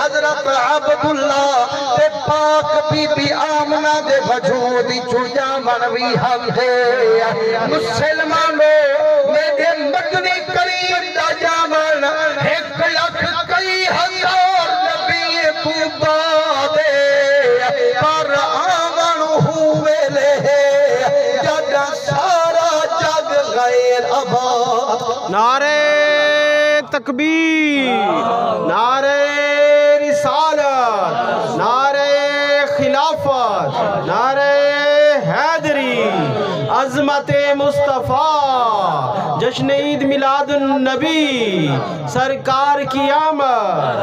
حضرت عبداللہ تے پاک بی بی آمنہ دے وجود چویا منوی حق ہے مسلمانوں میرے مدنی کریم دا جامن 1,00,000 کئی ہزار نبی تو بادے پر آمن ہوئے لے جد سارا جگ غیر آباد نعرہ تکبیر، نعرہ رسالت، نعرہ خلافت، نعرہ حیدری، عظمت مصطفیٰ، جشن عید میلاد النبی، سرکار کی آمد۔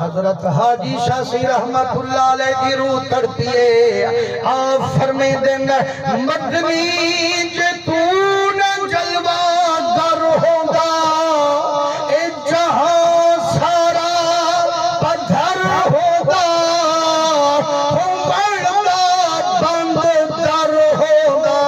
حضرت حاجی شاہ سی رحمت اللہ علیہ کی روح تڑپی ہے آپ فرمے دیں گے مدنی جے تو نہ جلوہ گر ہوگا اے جہاں سارا پدھر ہوگا بڑا بند در ہوگا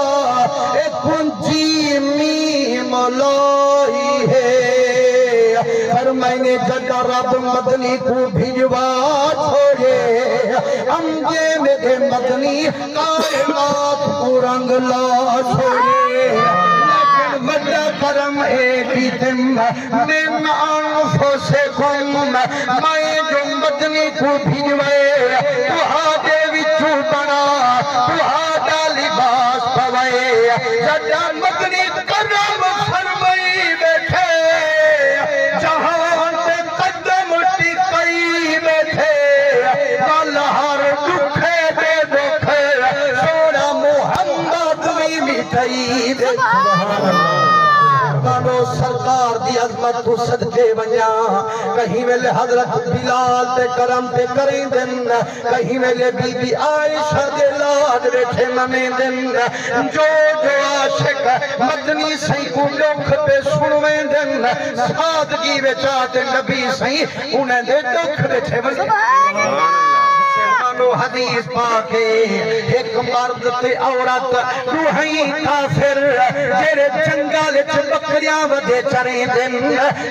اے کنجی میم لائی ہے فرمائنے جگہ رب مدنی کو بھیجوا چھوڑے امجے میرے مدنی کائنات کو رنگ لا چھوڑے لیکن وڈا کرم ایک دن من انفسکم میں جو مدنی کو بھیجوے تو ہاں وچو بنا تو ہاں لباس پوائے جگہ مدنی کرم فرمائی بیٹھے جہاں تے قدم ٹکائی بیٹھے کل ہر دکھے دے دکھے سونا محمد بھی مٹھائی دے مانو سرکار دی عظمت کو صدقے ونجا کہیں ویلے حضرت بلال تے کرم تے کریں دن کہیں ویلے بی بی عائشہ دے لاد بیٹھے منے دن جو عاشق مدنی سہی کو لوکھ پہ سنویں دن سادگی وچاتے نبی سہی انہیں دے دکھ بیٹھے حدیث پاکے ایک مرد تے عورت روحی کافر جیرے جنگل چ بکریاں ودے چریں دن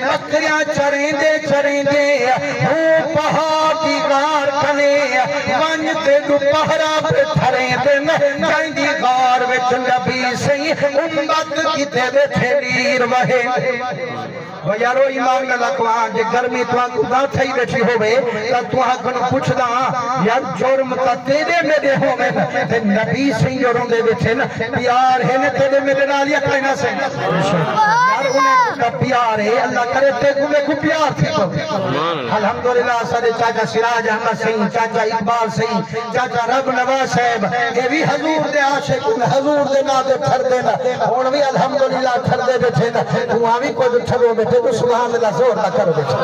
بکریاں چریں دے ہوں پہاڑ دی غار کنے ونج تے دو پہرا پہ تھریں دن جائیں دی غار وچ نبی سہی امت کی تے بیٹھے لیر وہے وہ یارو ایمان نہ لکوان جے گرمی توان کو نہ تھائی بیٹھی ہوئے تا توہاں کنو پوچھ دا یار جرم تا تیرے میرے ہوئے تے نبی سے جو روندے بیٹھے نا پیار ہے نا تیرے میرے نالیا کائنا سے یار انہیں کا پیار ہے اللہ کرے تے کو پیار تھی تو الحمدللہ سارے چاچا سراج احمد سہی چاچا اقبال سہی چاچا رب نواز صاحب اے بھی حضور دے عاشق حضور دے نا دے پھر دینا ہون بھی الحمدللہ پھر دے بیٹھے نا وہاں بھی کوئی چھڑو بیٹھے تو سبحان اللہ زور نہ کرو بیٹھے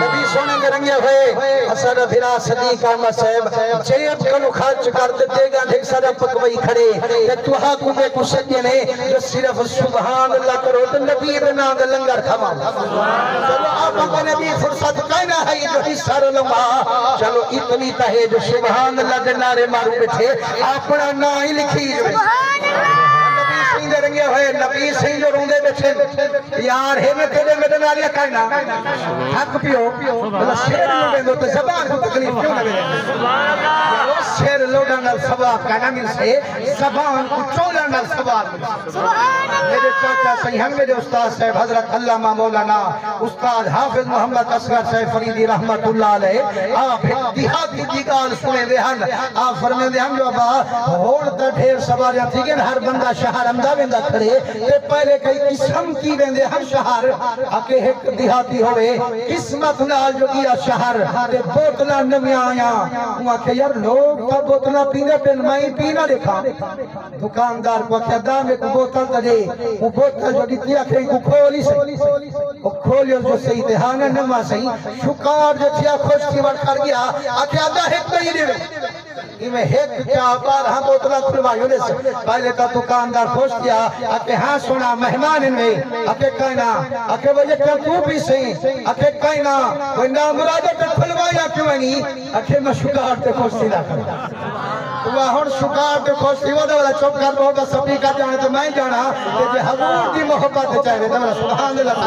نبی سونے میں رنگے ہوئے حسن پھرا صدیق احمد صاحب چیب کنو خرچ کر دیتے گا ڈھک سارا پکوئی کھڑے کہ تو حاکمے کو سکنے جو صرف سبحان اللہ کرو تو نبی بنا دے لنگر کھما چلو آپ کا نبی فرصت کہنا ہے جو حصہ رلما چلو اتنی تہے جو سبحان اللہ دے نارے مارو بیٹھے اپنا نا ہی لکھی جو دے رنگے ہوئے نبی سہی جو روندے بیٹھے یار ہے میں تیرے میرے نالیا کائنا حق پیو اللہ شیر لوگیں دو تو زبان کو تکلیف کیوں نہ لے شیر لوگیں نال سواب کائنا مل سے زبان کو چولا نال سواب میرے چاچا سہی ہم میرے استاد صاحب حضرت علامہ مولانا استاد حافظ محمد اصغر صاحب فریدی رحمت اللہ علیہ آپ دیہاتی دیگال سنے دے ہن آپ فرمے دے ہم جو ابا ہوڑ تا ڈھیر سواریاں تھی کہ ہر بندہ شہر امدہ ویندہ کھڑے تے پہلے کئی قسم کی ویندے ہر شہر آکے ایک دیہاتی ہوئے قسمت نال جو کیا شہر تے بوتنا نمی آیا وہاں کہ یار لوگ کا بوتنا پینے پہ نمائی پینا لکھا دکاندار کو کہ دام ایک بوتل تا دے وہ بوتل جو کیا کہ کو کھولی سے وہ کھولی جو صحیح دہانا نما صحیح شکار جو تھیا خوش کی وقت کر گیا آکے آدھا ایک نہیں دے میں ایک چاہ بار ہم بوتلا کھلوائی ہونے سے پہلے تا دکاندار خوش کیا آکے ہاں سنا مہمان ان میں آکے کہنا آکے وجہ کیا تو بھی صحیح آکے کہنا کوئی نام مرادہ تے کھلوایا کیوں نہیں آکے میں شکار تے خوش تھی نہ تو وہ ہون شکار تے خوش تھی وہاں والا چوک کر بہت سبھی کر جانے تو میں جانا کہ حضور دی محبت چاہے تو سبحان اللہ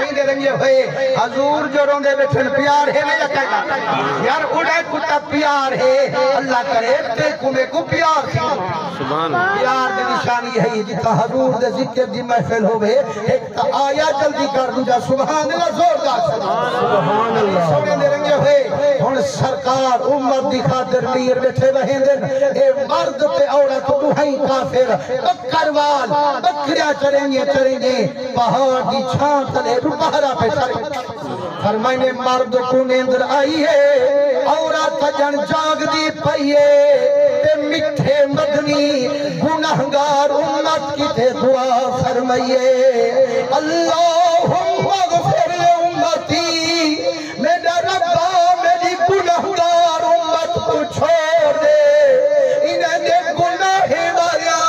سیندے رنگے ہوئے حضور جو روندے بیٹھن پیار ہے میں کہتا یار اڑے کتا پیار ہے اللہ کرے تے کمے کو پیار سی پیار دی نشانی ہے جتا حضور دے ذکر دی محفل ہوئے ایک تا آیا جلدی کر دو جا سبحان اللہ زوردار سبحان اللہ سونے دے رنگے ہوئے ہن سرکار امت دی خاطر میر بیٹھے بہندن اے مرد تے عورت دوہائی کافر بکروال بکریاں چریں گے پہاڑ کی چھان تلے دوپہرا پہ چریں فرمائنے مرد کو نیندر آئی ہے عورت جن جاگ دی پئیے تے مٹھے مدنی گناہگار امت کی تے دعا فرمائیے اللہم اغفر امتی میرا ربا میری گناہگار امت کو چھوڑ دے انہیں دے گناہ وایا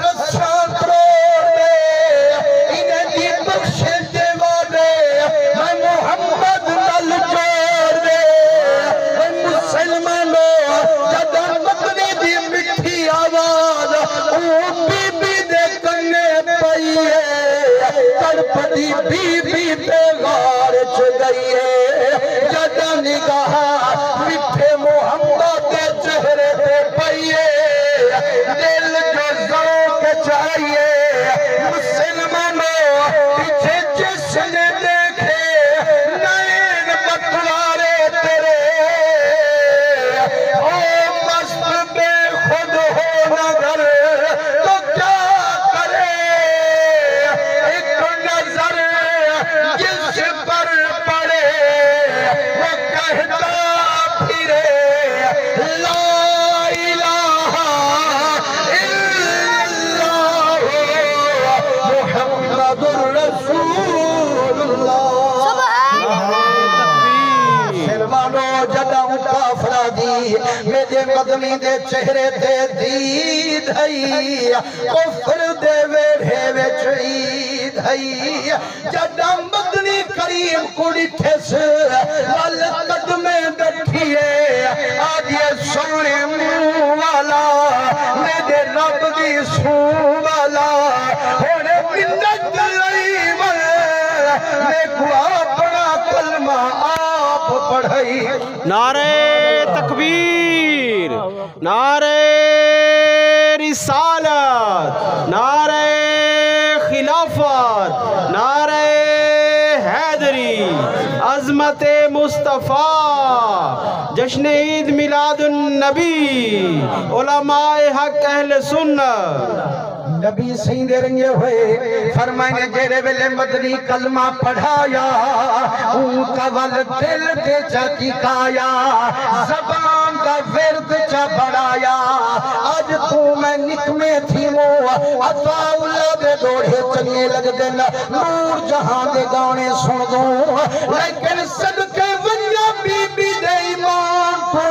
رسان تروڑ دے انہیں دی بخشے دے والے میں محمد نل جوڑ دے مسلمانوں جدہ مدنی دی مٹھی آواز او بی بی دے کنے پئی ہے تڑپتی بی بی تے غار چ گئی ہے جدہ نگاہ مٹھے محمد دے چہرے تے پئی ہے دل جو ذوق چاہیے مسلمانوں پیچھے جس نے دیکھے نین متوارے تیرے او مست بے خود ہو نظر تو کیا کرے ایک نظر جس پر پڑے وہ کہتا پھرے لا الہ الا اللہ محمد رسول اللہ سلمانو جدہ کافرہ دی میرے مدنی دے چہرے تے دید ہے کفر دے ویڑھے وچ عید ہے جدہ مدنی کریم کڑی ٹھس لال قدمیں بیٹھیے آج یہ سونے منہ والا میرے رب دی سو والا ہونے منت لئی میں کو اپنا کلمہ آپ پڑھائی نعرہ تکبیر نعرہ رسالت نعرہ خلافت نعرہ حیدری عظمت مصطفیٰ جشن عید میلاد النبی علماء حق اہل سنت نبی سیندے رنگے ہوئے فرمائنے جیرے ویلے مدنی کلمہ پڑھایا ان کا ول دل تے چاکی کایا زبان کا ورد چا بڑھایا آج تو میں نکمے تھی مو عطا اللہ دے دوڑے چلے لگ دینا نور جہاں دے گانے سن دوں لیکن صدقے ونیا بی بی دے ایمان کو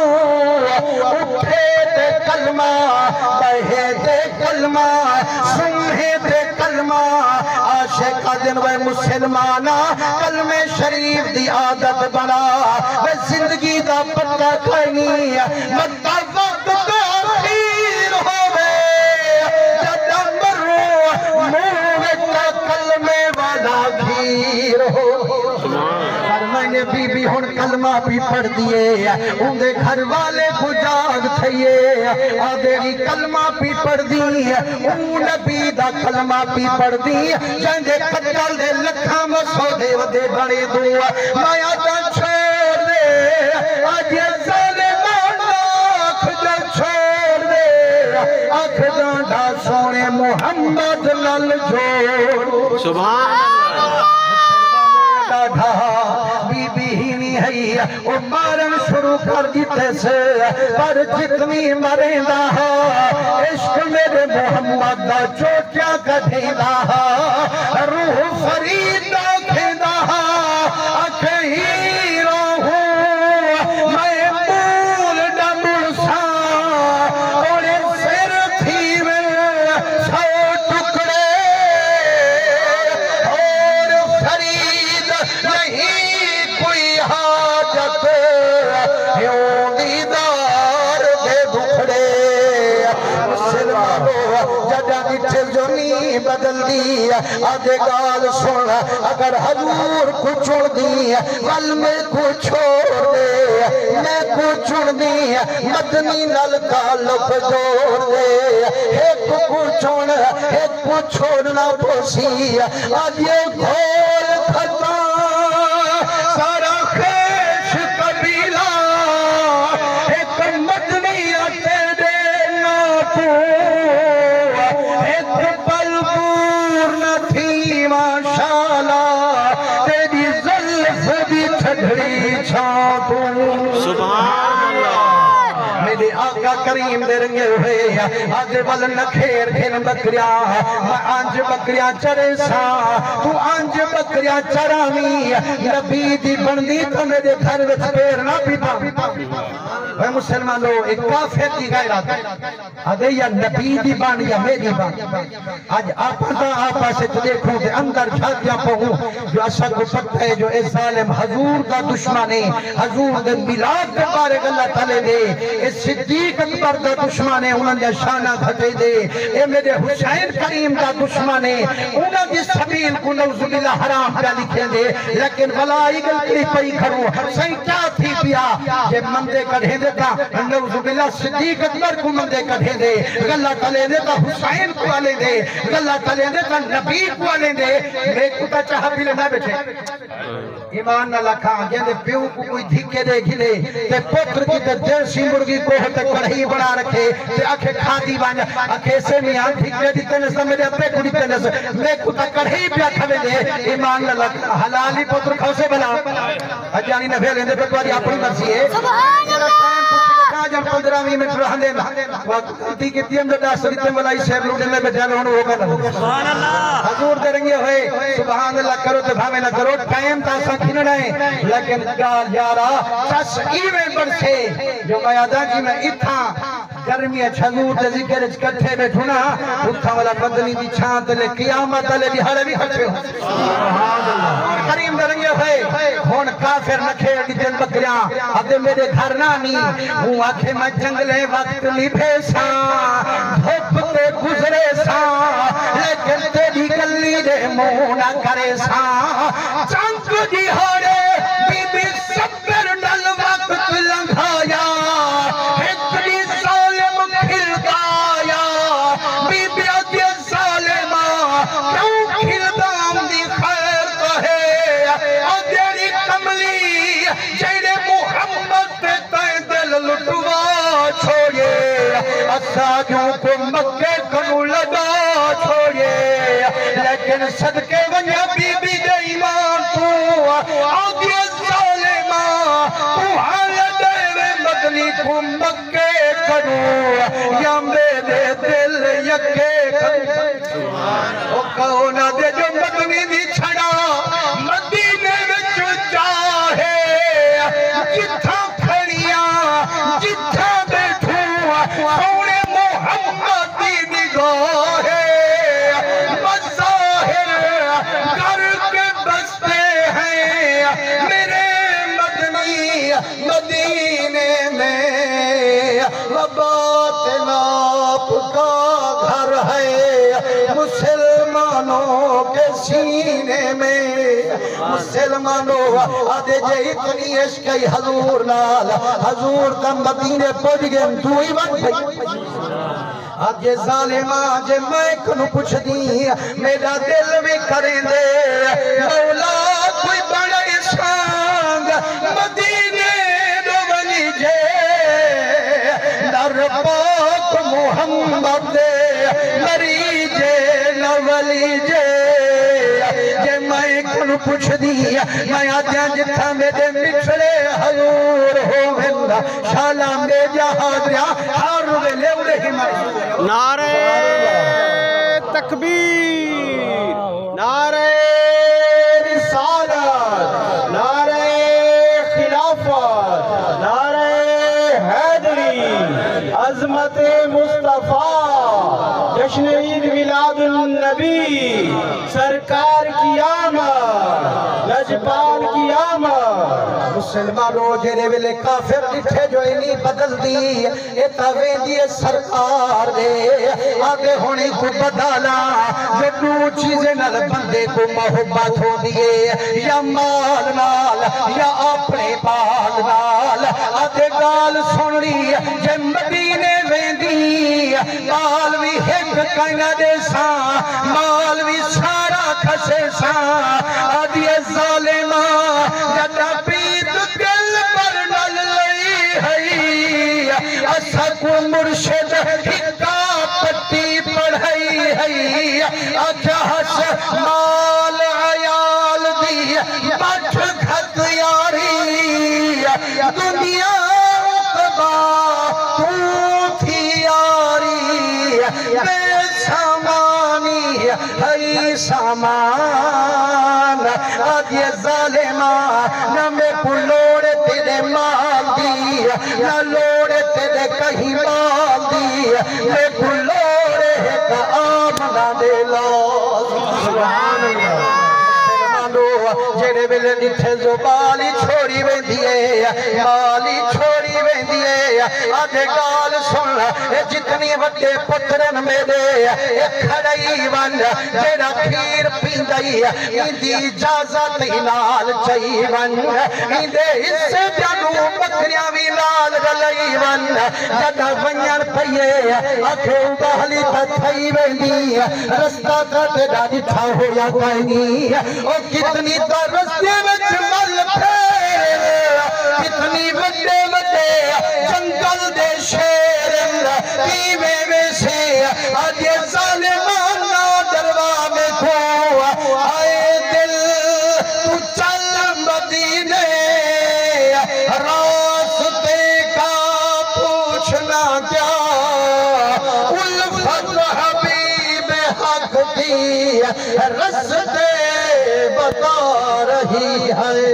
اٹھے دے کلمہ بہے دے کلمہ سنہے دے کلمہ عاشق دن و مسلمانہ کلمہ شریف دی عادت بنا وہ زندگی دا پتہ کھائنی مدہ وقت تاخیر ہوئے جدہ مرو مووٹا کلمہ والا گھیر ہو فرمائنے بی بی ہن کلمہ بھی پڑھ دیئے ان دے گھر والے کو جاگ تھئیے آدھری کلمہ بھی پڑھ دیئے ان نبی دا کلمہ بھی پڑھ دیئے جنجے قتل دے لکھا مسو دے ودے بڑے دعا مایا جان چھوڑ دے آج یہ ظالمان آنکھ جان چھوڑ دے آنکھ جانڈا سونے محمد لل جوڑ سبحان اللہ بی بی ہی نہیں ہے وہ مارن شروع کر دیتے سے پر جتنی مریندا عشق میرے محمد دا چوٹیا کھیندا روح فرید دا کھیندا اکھیں رہوں میں پول ڈبل سا اور سر تھی میں سو ٹکڑے اور فرید نہیں کوئی حاجت یوں دیدار دے دکھڑے مسلمانوں جدہ نٹھے جو نہیں بدل دی آدھے گال سن اگر حضور کو چھوڑ دی ول میں کو چھوڑ دے میں کو چھوڑ دی مدنی نل تعلق جوڑ دے ایک کو چھوڑنا پوسی آج یہ گھول کھتا سارا خیش قبیلہ ایک مدنی اتے دینا تو ایک پل پور نہ تھی ماشاءاللہ تیری زلف بھی چھڑی چھاکوں سبحان اللہ میرے آقا کریم دے رنگے ہوئے آدھے ول نکھیر کھن بکریاں میں آنج بکریاں چرے سا تو آنج بکریاں چرامی نبی دی بندی تو میرے گھر وچ پیر نہ پیتا اے مسلمانو ایک کافر کی غیرت آدھے یا نبی دی بان یا میری بان آج آپا سے تو دیکھوں کہ اندر جھاگیاں پہوں جو اثر کو پتہ ہے جو اے ظالم حضور کا دشمن ہے حضور دے ملاد کے بارے اللہ تعالی دے اے صدیق اکبر دا دشمن ہے انہوں نے شانہ گھٹے دے اے میرے حسین کریم دا دشمن ہے انہوں نے سبیل کو نوز باللہ حرام پہ لکھیں دے لیکن ولائی گلکری پئی کھڑوں سہی کیا تھی پیا یہ مندے کڑھیں دے کا نوز باللہ صدیق اکبر کو مندے کڑھیں دے اللہ تعالی دے کا حسین کو آلے دے اللہ تعالی دے کا نبی کو آلے دے میں کتا چاہا بھی لینا بیٹھے ایمان نہ لکھا گیا دے پیو کو کوئی دھکے دے گھلے تے پتر کی تے دیرسی مرگی کو ہوتے کڑھائی بڑا رکھے تے آنکھیں کھادی بانجا آنکھیں سے میاں دھکے دیتے نسا میرے اپنے کو دیتے نسا میں کتا کڑھائی پیا کھوے دے ایمان نہ لکھا حلالی پتر کھو سے بلا اجانی نہ بھیلیں دے پتواری اپنی مرضی ہے سبحان اللہ جب 15 منٹ رہنے وقتی کی تیم دے داسری تیم والائی شہر لوٹے میں بیٹھے ہونے ہوگا سبحان اللہ حضور دے رنگے ہوئے سبحان اللہ کرو تے بھامے نہ کرو ٹائم تاسا کھنڑ ہے لیکن گال یارا چس ایویں برسے جو میادہ کی میں اتھا گرمی حضور دے ذکر کٹھے بیٹھونا اتھا والا بدنی دی چھانت لے قیامت لے دی ہڑے بھی کھٹے ہو سبحان اللہ کریم دے رنگے ہوئے ہون کافر نکھے دی دن بکریاں ادھے میرے گھر نامی ہوں آنکھیں میں جنگلے وقت لبھے سا دھوپ تے گزرے سا لیکن تیری گلی دے مونا کرے سا چنک جی ہارے بی بی سبر ڈل وقت لنگھایا ہتری ظالم کھل گایا بی بی ادھے ظالمہ کیوں کھل دام دی خیر کہے ادھری کملی جیڑے محمد پہ تائیں دل لٹوا چھوڑے اساجوں کو مکے کنو لگا چھوڑے لیکن صدقے ونیا بی بی دے ایمان تو آدھی ظالمہ تو حال دے مدنی کو مکے کنو یا میرے دل یکے کنو او کہونا دے جو مدنی دی چھڑا مدینے وچ چاہے جتھا کھڑیاں جتھا بیٹھوں سونے محمد دی نگاہ مظاہر کر کے بستے ہیں میرے مدنی مدینے میں باطن آپ کا گھر ہے مسلمانوں کے سینے میں مسلمانوں آدھے جے اتنی عشقی حضور نال حضور کا مدینے پوچھ گئے تو ہی بن بھئی آدھے ظالمہ جے میں کنو پوچھ دی میرا دل بھی کریں دے مولا کوئی بڑا عشقانگ مدینے دو بلی جے در پاک محمد مری جے نولی جے جے میں کنو پوچھ دی میں آدھیاں جتھا میرے مٹھڑے حضور ہوگا شالا میں جہادریاں ہر ویلے اڑے ہی مائی نعرہ تکبیر نعرہ رسالت نعرہ خلافت نعرہ حیدری عظمت مصطفیٰ جشن عید میلاد النبی سرکار کی آمد لجپال کی آمد مسلمانوں جڑے ویلے کافر ڈٹھے جو نہیں بدل دی اے تاویں دی سرکار دے آگے ہونے کو بدالا جو دو چیزیں نال بندے کو محبت ہو دیئے یا مال نال یا اپنے بال نال آدھے گال سن لی جے مدینے ویندی مال بھی ہک کنگا دے سا مال بھی سارا کھسے سا آدھی ظالمہ جتا پیت دل پر نل لئی ہے اسا کو مرشد ہکا پٹی پڑھائی ہے اجہس مال عیال دی بچ گھت یاری دنیا اقبا تو تھی یاری بے سامانی ہے سامان آدھی ظالمہ نہ میں کو لوڑے تیرے مال دی نہ لوڑے تیرے کہیں مال دی میں کو لوڑے کا آمنہ دے لو سبحان اللہ جڑے ویلے نٹھے جو بالی چھوڑی ویندیے بالی چھوڑی ویندیے آدھے گال سن جتنی وڈے پترن میں دے کھڑائی ون جیڑا کھیر پیندائی اندی اجازت نال چاہی ون اندے اس سے جانو بکریاں بھی نال رلائی ون جدا ونیاں پئیے آکھے بالی پتھائی ویندی رستہ کٹے ڈاڑی ٹھا ہو یا کائنی او کتنی در رستے وچ مل پھیر کتنی وڈے وڈے جنگل دے شیر پیوے میں سے آج یہ ظالمانہ دروا میں کھو آئے دل تو چل مدینے راستے کا پوچھنا کیا الفت حبیب حق دی رستے بتا رہی ہے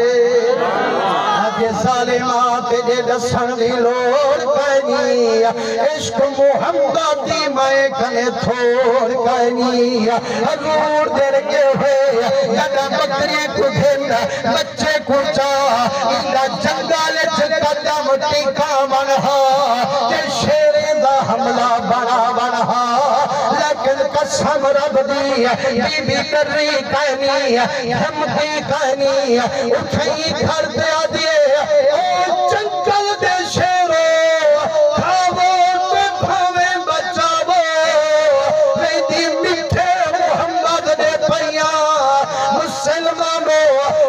آگے ظالمات دے دسن دی لوڑ کہنی عشق محمدی میں کھنے تھوڑ کہنی حضور دے رکے ہوئے جگہ بکری کو دھن بچے کو چاہ اندہ جنگل قدم ٹیکا منہا جے شیرے دا حملہ بڑا بڑھا لیکن قسم رب دی بی بی کری کہنی ہمتی کہنی اٹھائی گھر دیا دیئے او جنگل دے شیرو کھاوو تے بھاویں بچاوو ویدی مٹھے محمد دے پئیاں مسلمانو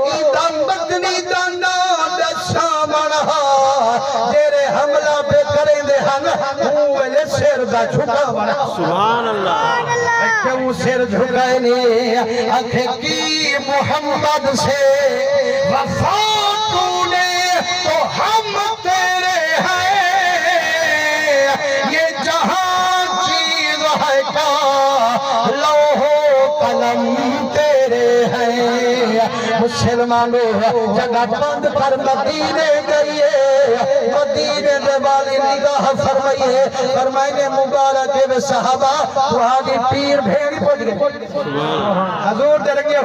ایدہ مدنی دانا دسا منہا تیرے حملہ پہ کریں دے ہن ہوئے شیر دا جھکا منہا سبحان اللہ کیوں سر جھکائے نہیں آنکھیں کی محمد سے وفا تو نے تو ہم تیرے ہیں یہ جہاں چیز ہے کا لوح و قلم تیرے ہیں مسلمانوں جگہ بند کر مدینے گئیے مدینے دے والی نگاہ فرمائیے فرمائیے مبارک صحابہ وہاں دی پیر بھیڑی پہنچ گئے حضور دے رکھے